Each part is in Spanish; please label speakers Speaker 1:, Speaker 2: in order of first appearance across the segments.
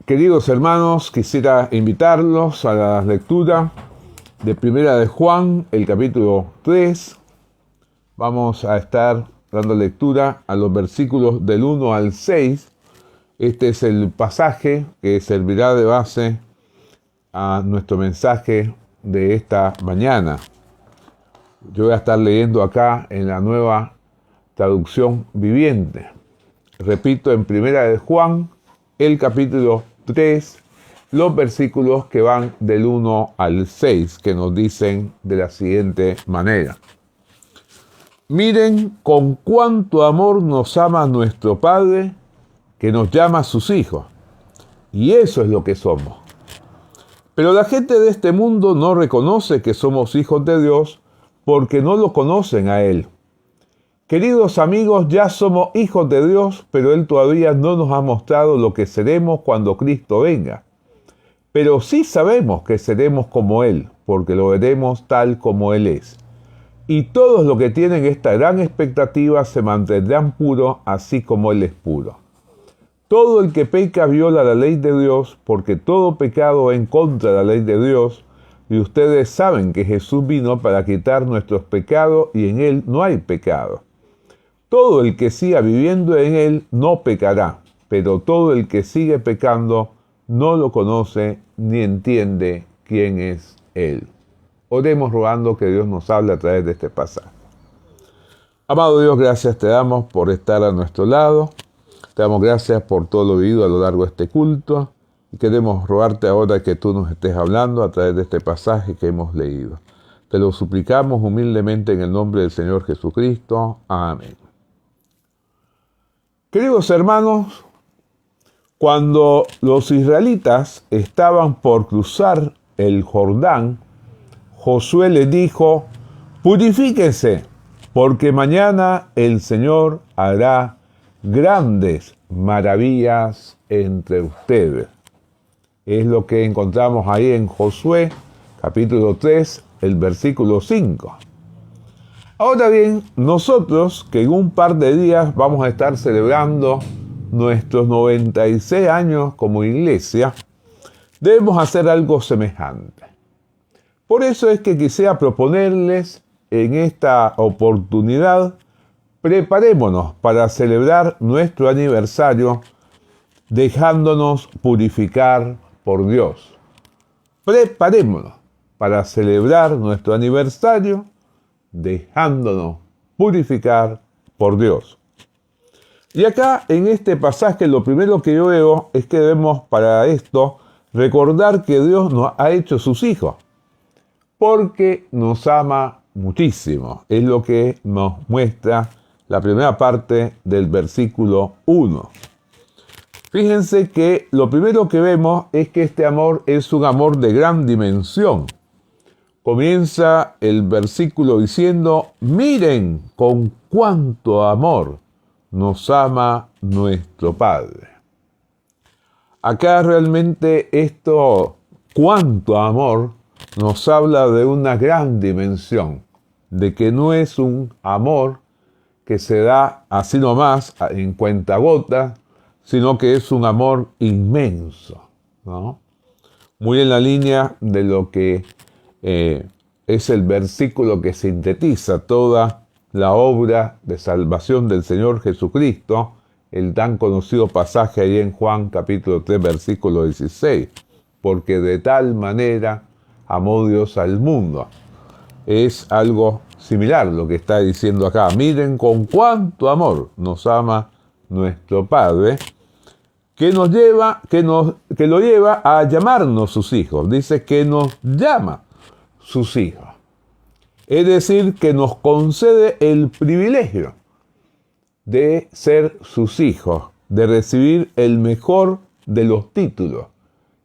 Speaker 1: Queridos hermanos, quisiera invitarlos a la lectura de Primera de Juan, el capítulo 3. Vamos a estar dando lectura a los versículos del 1 al 6. Este es el pasaje que servirá de base a nuestro mensaje de esta mañana. Yo voy a estar leyendo acá en la Nueva Traducción Viviente. Repito, en Primera de Juan, el capítulo 3, los versículos que van del 1 al 6, que nos dicen de la siguiente manera. Miren con cuánto amor nos ama nuestro Padre, que nos llama sus hijos. Y eso es lo que somos. Pero la gente de este mundo no reconoce que somos hijos de Dios porque no lo conocen a Él. Queridos amigos, ya somos hijos de Dios, pero Él todavía no nos ha mostrado lo que seremos cuando Cristo venga. Pero sí sabemos que seremos como Él, porque lo veremos tal como Él es. Y todos los que tienen esta gran expectativa se mantendrán puros, así como Él es puro. Todo el que peca viola la ley de Dios, porque todo pecado va en contra de la ley de Dios, y ustedes saben que Jesús vino para quitar nuestros pecados, y en Él no hay pecado. Todo el que siga viviendo en Él no pecará, pero todo el que sigue pecando no lo conoce ni entiende quién es Él. Oremos rogando que Dios nos hable a través de este pasaje. Amado Dios, gracias te damos por estar a nuestro lado. Te damos gracias por todo lo vivido a lo largo de este culto. Y queremos rogarte ahora que tú nos estés hablando a través de este pasaje que hemos leído. Te lo suplicamos humildemente en el nombre del Señor Jesucristo. Amén. Queridos hermanos, cuando los israelitas estaban por cruzar el Jordán, Josué les dijo: purifíquense, porque mañana el Señor hará grandes maravillas entre ustedes. Es lo que encontramos ahí en Josué, capítulo 3, el versículo 5. Ahora bien, nosotros que en un par de días vamos a estar celebrando nuestros 96 años como iglesia, debemos hacer algo semejante. Por eso es que quisiera proponerles en esta oportunidad, preparémonos para celebrar nuestro aniversario dejándonos purificar por Dios. Preparémonos para celebrar nuestro aniversario dejándonos purificar por Dios. Y acá en este pasaje lo primero que yo veo es que debemos para esto recordar que Dios nos ha hecho sus hijos, porque nos ama muchísimo. Es lo que nos muestra la primera parte del versículo 1. Fíjense que lo primero que vemos es que este amor es un amor de gran dimensión. Comienza el versículo diciendo: miren con cuánto amor nos ama nuestro Padre. Acá realmente esto, cuánto amor, nos habla de una gran dimensión, de que no es un amor que se da así nomás en cuentagotas, sino que es un amor inmenso, ¿no? Muy en la línea de lo que es el versículo que sintetiza toda la obra de salvación del Señor Jesucristo, el tan conocido pasaje ahí en Juan capítulo 3, versículo 16, porque de tal manera amó Dios al mundo. Es algo similar lo que está diciendo acá. Miren con cuánto amor nos ama nuestro Padre, que lo lleva a llamarnos sus hijos. Dice que nos llama sus hijos. Es decir, que nos concede el privilegio de ser sus hijos, de recibir el mejor de los títulos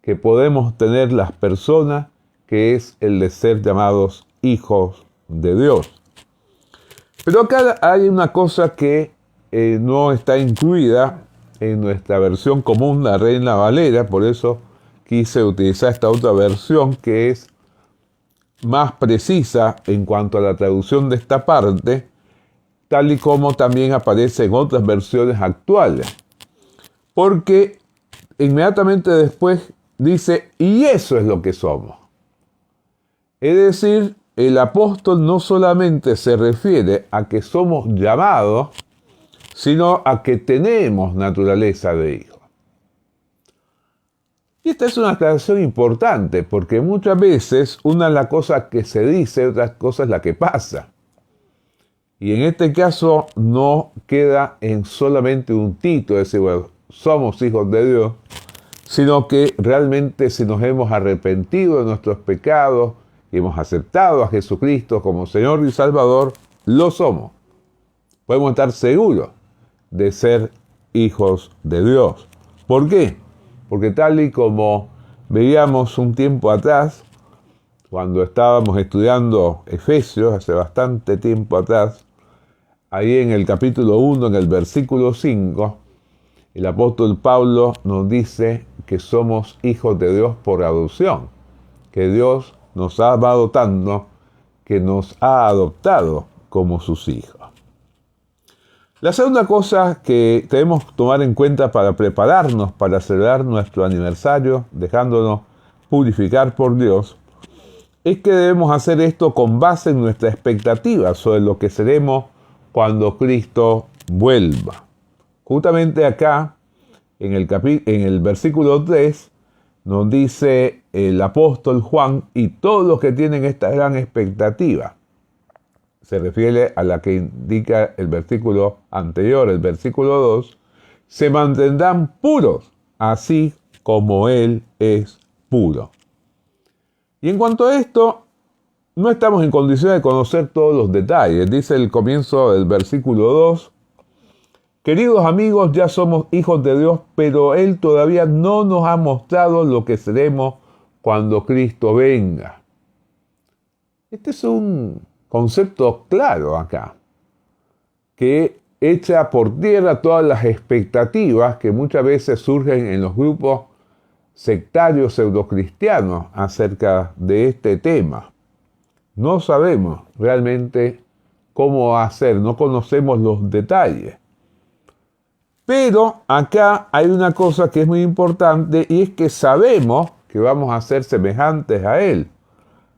Speaker 1: que podemos tener las personas, que es el de ser llamados hijos de Dios. Pero acá hay una cosa que no está incluida en nuestra versión común, la Reina Valera, por eso quise utilizar esta otra versión que es más precisa en cuanto a la traducción de esta parte, tal y como también aparece en otras versiones actuales. Porque inmediatamente después dice, y eso es lo que somos. Es decir, el apóstol no solamente se refiere a que somos llamados, sino a que tenemos naturaleza de hijo. Y esta es una aclaración importante, porque muchas veces una es la cosa que se dice, otra cosa es la que pasa. Y en este caso no queda en solamente un título, es decir, bueno, somos hijos de Dios, sino que realmente si nos hemos arrepentido de nuestros pecados y hemos aceptado a Jesucristo como Señor y Salvador, lo somos. Podemos estar seguros de ser hijos de Dios. ¿Por qué? Porque tal y como veíamos un tiempo atrás, cuando estábamos estudiando Efesios, hace bastante tiempo atrás, ahí en el capítulo 1, en el versículo 5, el apóstol Pablo nos dice que somos hijos de Dios por adopción, que Dios nos ha amado tanto que nos ha adoptado como sus hijos. La segunda cosa que debemos tomar en cuenta para prepararnos para celebrar nuestro aniversario, dejándonos purificar por Dios, es que debemos hacer esto con base en nuestra expectativa sobre lo que seremos cuando Cristo vuelva. Justamente acá, en el versículo 3, nos dice el apóstol Juan, y todos los que tienen esta gran expectativa, se refiere a la que indica el versículo anterior, el versículo 2, se mantendrán puros, así como Él es puro. Y en cuanto a esto, no estamos en condición de conocer todos los detalles. Dice el comienzo del versículo 2, queridos amigos, ya somos hijos de Dios, pero Él todavía no nos ha mostrado lo que seremos cuando Cristo venga. Este es un concepto claro acá, que echa por tierra todas las expectativas que muchas veces surgen en los grupos sectarios pseudocristianos acerca de este tema. No sabemos realmente cómo hacer, no conocemos los detalles. Pero acá hay una cosa que es muy importante y es que sabemos que vamos a ser semejantes a Él.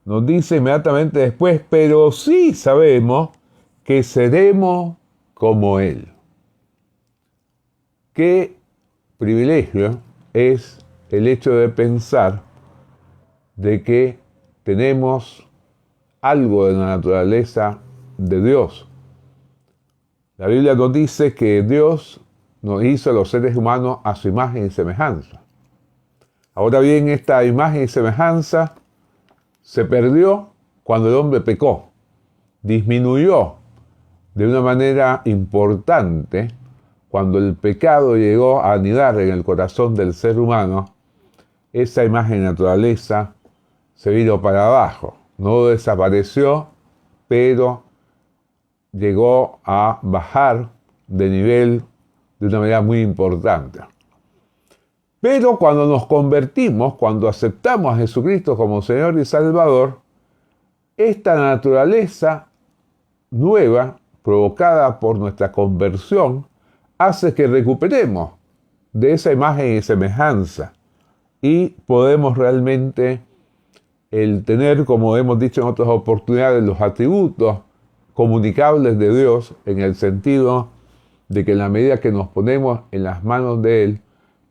Speaker 1: Nos dice inmediatamente después, pero sí sabemos que seremos como Él. Qué privilegio es el hecho de pensar de que tenemos algo de la naturaleza de Dios. La Biblia nos dice que Dios nos hizo a los seres humanos a su imagen y semejanza. Ahora bien, esta imagen y semejanza se perdió cuando el hombre pecó. Disminuyó de una manera importante cuando el pecado llegó a anidar en el corazón del ser humano. Esa imagen y naturaleza se vino para abajo. No desapareció, pero llegó a bajar de nivel de una manera muy importante. Pero cuando nos convertimos, cuando aceptamos a Jesucristo como Señor y Salvador, esta naturaleza nueva, provocada por nuestra conversión, hace que recuperemos de esa imagen y semejanza y podemos realmente el tener, como hemos dicho en otras oportunidades, los atributos comunicables de Dios, en el sentido de que en la medida que nos ponemos en las manos de Él,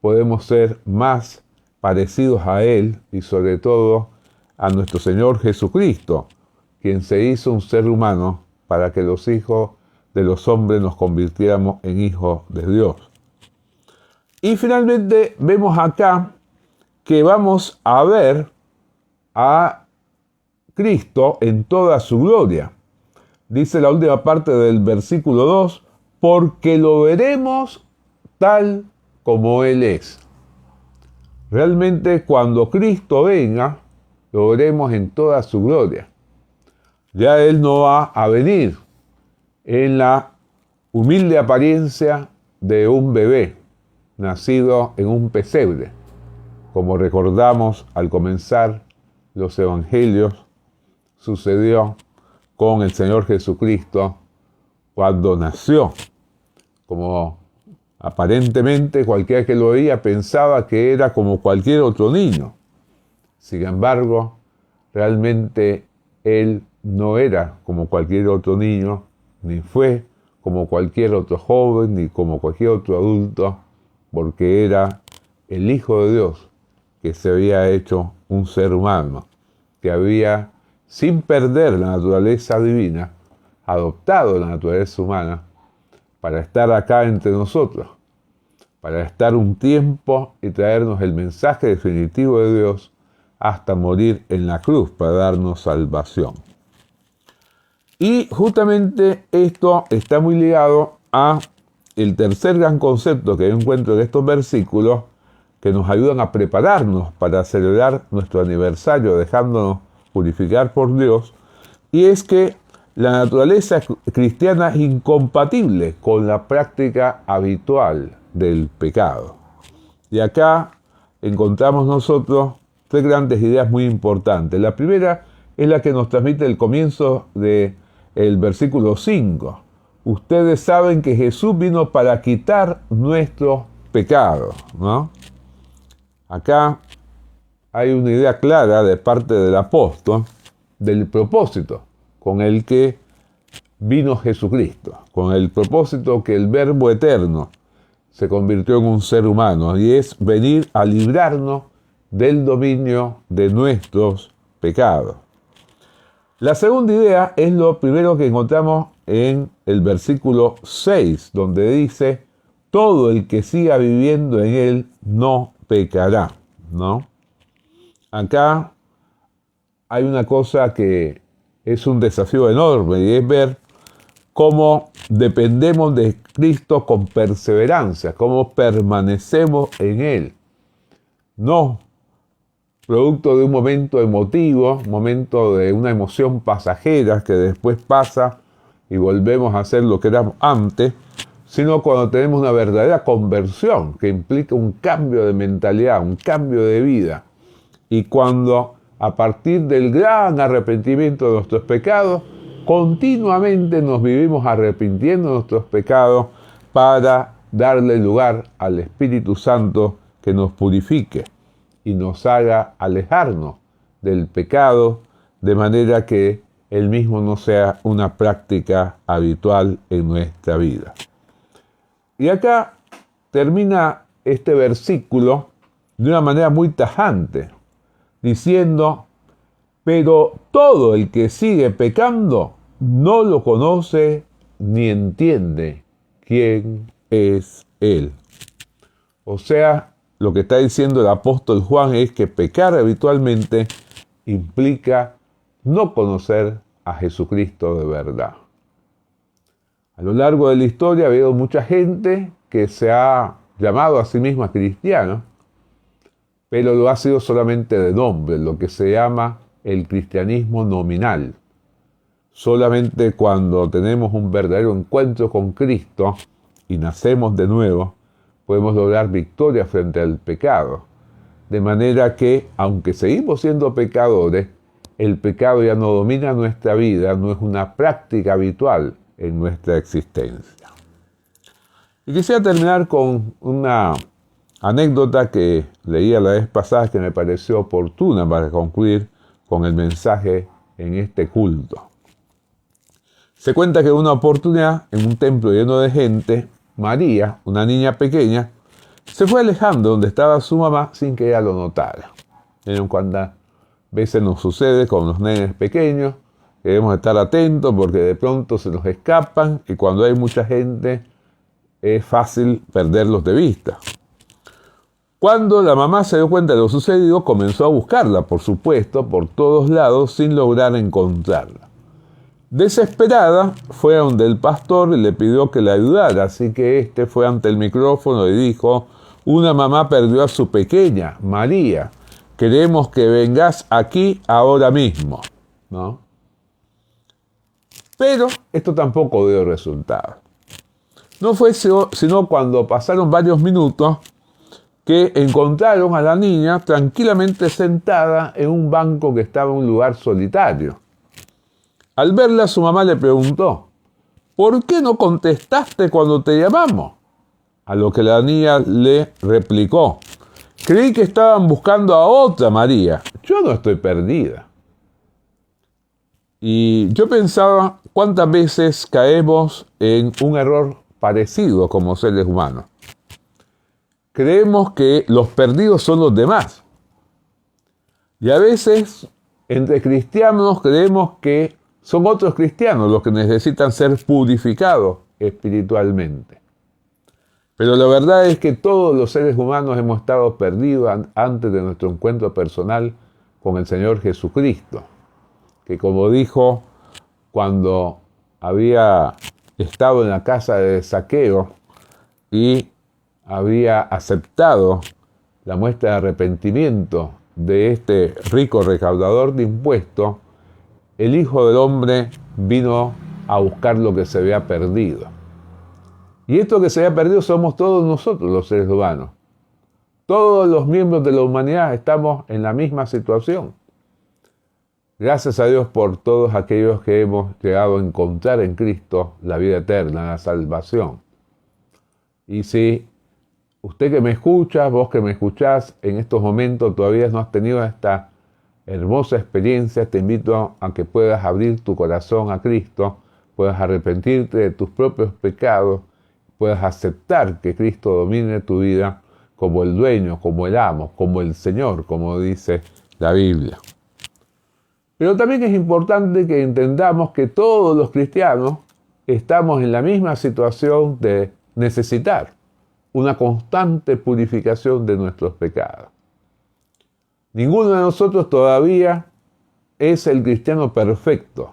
Speaker 1: podemos ser más parecidos a Él y sobre todo a nuestro Señor Jesucristo, quien se hizo un ser humano para que los hijos de los hombres nos convirtiéramos en hijos de Dios. Y finalmente vemos acá que vamos a ver a Cristo en toda su gloria. Dice la última parte del versículo 2, porque lo veremos tal como Él es. Realmente cuando Cristo venga, lo veremos en toda su gloria. Ya Él no va a venir en la humilde apariencia de un bebé nacido en un pesebre, como recordamos al comenzar los evangelios, sucedió con el Señor Jesucristo cuando nació, como Aparentemente cualquiera que lo veía pensaba que era como cualquier otro niño. Sin embargo, realmente él no era como cualquier otro niño, ni fue como cualquier otro joven, ni como cualquier otro adulto, porque era el Hijo de Dios que se había hecho un ser humano, que había, sin perder la naturaleza divina, adoptado la naturaleza humana para estar acá entre nosotros, para estar un tiempo y traernos el mensaje definitivo de Dios hasta morir en la cruz para darnos salvación. Y justamente esto está muy ligado a el tercer gran concepto que yo encuentro en estos versículos que nos ayudan a prepararnos para celebrar nuestro aniversario dejándonos purificar por Dios, y es que la naturaleza cristiana es incompatible con la práctica habitual del pecado. Y acá encontramos nosotros tres grandes ideas muy importantes. La primera es la que nos transmite el comienzo del versículo 5. Ustedes saben que Jesús vino para quitar nuestros pecados, ¿no? Acá hay una idea clara de parte del apóstol del propósito con el que vino Jesucristo, con el propósito que el Verbo eterno se convirtió en un ser humano, y es venir a librarnos del dominio de nuestros pecados. La segunda idea es lo primero que encontramos en el versículo 6, donde dice, todo el que siga viviendo en él no pecará, ¿no? Acá hay una cosa que es un desafío enorme, y es ver cómo dependemos de Cristo con perseverancia, cómo permanecemos en Él. No producto de un momento emotivo, momento de una emoción pasajera que después pasa y volvemos a hacer lo que éramos antes, sino cuando tenemos una verdadera conversión que implica un cambio de mentalidad, un cambio de vida. Y cuando a partir del gran arrepentimiento de nuestros pecados, continuamente nos vivimos arrepintiendo de nuestros pecados para darle lugar al Espíritu Santo que nos purifique y nos haga alejarnos del pecado, de manera que el mismo no sea una práctica habitual en nuestra vida. Y acá termina este versículo de una manera muy tajante, diciendo, pero todo el que sigue pecando no lo conoce ni entiende quién es Él. O sea, lo que está diciendo el apóstol Juan es que pecar habitualmente implica no conocer a Jesucristo de verdad. A lo largo de la historia ha habido mucha gente que se ha llamado a sí misma cristiano, pero lo ha sido solamente de nombre, lo que se llama el cristianismo nominal. Solamente cuando tenemos un verdadero encuentro con Cristo y nacemos de nuevo, podemos lograr victoria frente al pecado. De manera que, aunque seguimos siendo pecadores, el pecado ya no domina nuestra vida, no es una práctica habitual en nuestra existencia. Y quisiera terminar con una anécdota que leía la vez pasada que me pareció oportuna para concluir con el mensaje en este culto. Se cuenta que en una oportunidad, en un templo lleno de gente, María, una niña pequeña, se fue alejando donde estaba su mamá sin que ella lo notara. Cuando veces nos sucede con los nenes pequeños, debemos estar atentos porque de pronto se nos escapan y cuando hay mucha gente es fácil perderlos de vista. Cuando la mamá se dio cuenta de lo sucedido, comenzó a buscarla, por supuesto, por todos lados sin lograr encontrarla. Desesperada, fue a donde el pastor y le pidió que le ayudara, así que este fue ante el micrófono y dijo, una mamá perdió a su pequeña, María, queremos que vengas aquí ahora mismo, ¿no? Pero esto tampoco dio resultado. No fue sino cuando pasaron varios minutos que encontraron a la niña tranquilamente sentada en un banco que estaba en un lugar solitario. Al verla, su mamá le preguntó, ¿por qué no contestaste cuando te llamamos? A lo que la niña le replicó: creí que estaban buscando a otra María. Yo no estoy perdida. Y yo pensaba cuántas veces caemos en un error parecido como seres humanos. Creemos que los perdidos son los demás. Y a veces, entre cristianos, creemos que son otros cristianos los que necesitan ser purificados espiritualmente. Pero la verdad es que todos los seres humanos hemos estado perdidos antes de nuestro encuentro personal con el Señor Jesucristo, que como dijo cuando había estado en la casa de Zaqueo y había aceptado la muestra de arrepentimiento de este rico recaudador de impuestos, el Hijo del Hombre vino a buscar lo que se había perdido. Y esto que se había perdido somos todos nosotros, los seres humanos. Todos los miembros de la humanidad estamos en la misma situación. Gracias a Dios por todos aquellos que hemos llegado a encontrar en Cristo la vida eterna, la salvación. Y si usted que me escucha, vos que me escuchás, en estos momentos todavía no has tenido esta hermosa experiencia, te invito a que puedas abrir tu corazón a Cristo, puedas arrepentirte de tus propios pecados, puedas aceptar que Cristo domine tu vida como el dueño, como el amo, como el Señor, como dice la Biblia. Pero también es importante que entendamos que todos los cristianos estamos en la misma situación de necesitar una constante purificación de nuestros pecados. Ninguno de nosotros todavía es el cristiano perfecto.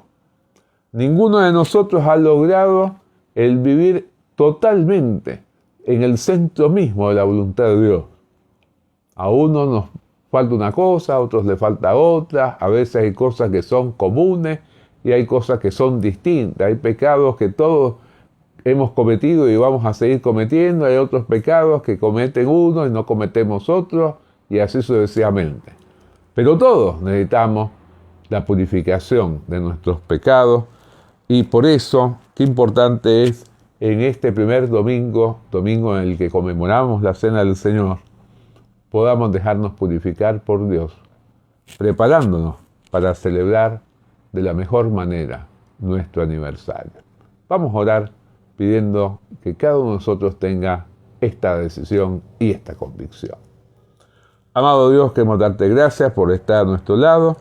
Speaker 1: Ninguno de nosotros ha logrado el vivir totalmente en el centro mismo de la voluntad de Dios. A uno nos falta una cosa, a otros le falta otra, a veces hay cosas que son comunes y hay cosas que son distintas, hay pecados que todos hemos cometido y vamos a seguir cometiendo, hay otros pecados que cometen uno y no cometemos otros, y así sucesivamente. Pero todos necesitamos la purificación de nuestros pecados, y por eso, qué importante es en este primer domingo en el que conmemoramos la Cena del Señor, podamos dejarnos purificar por Dios, preparándonos para celebrar de la mejor manera nuestro aniversario. Vamos a orar pidiendo que cada uno de nosotros tenga esta decisión y esta convicción. Amado Dios, queremos darte gracias por estar a nuestro lado,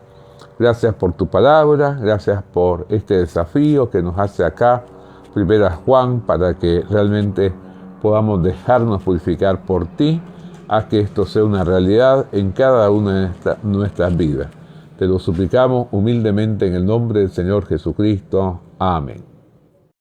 Speaker 1: gracias por tu palabra, gracias por este desafío que nos hace acá, Primera Juan, para que realmente podamos dejarnos purificar por ti. Haz que esto sea una realidad en cada una de nuestras vidas. Te lo suplicamos humildemente en el nombre del Señor Jesucristo. Amén.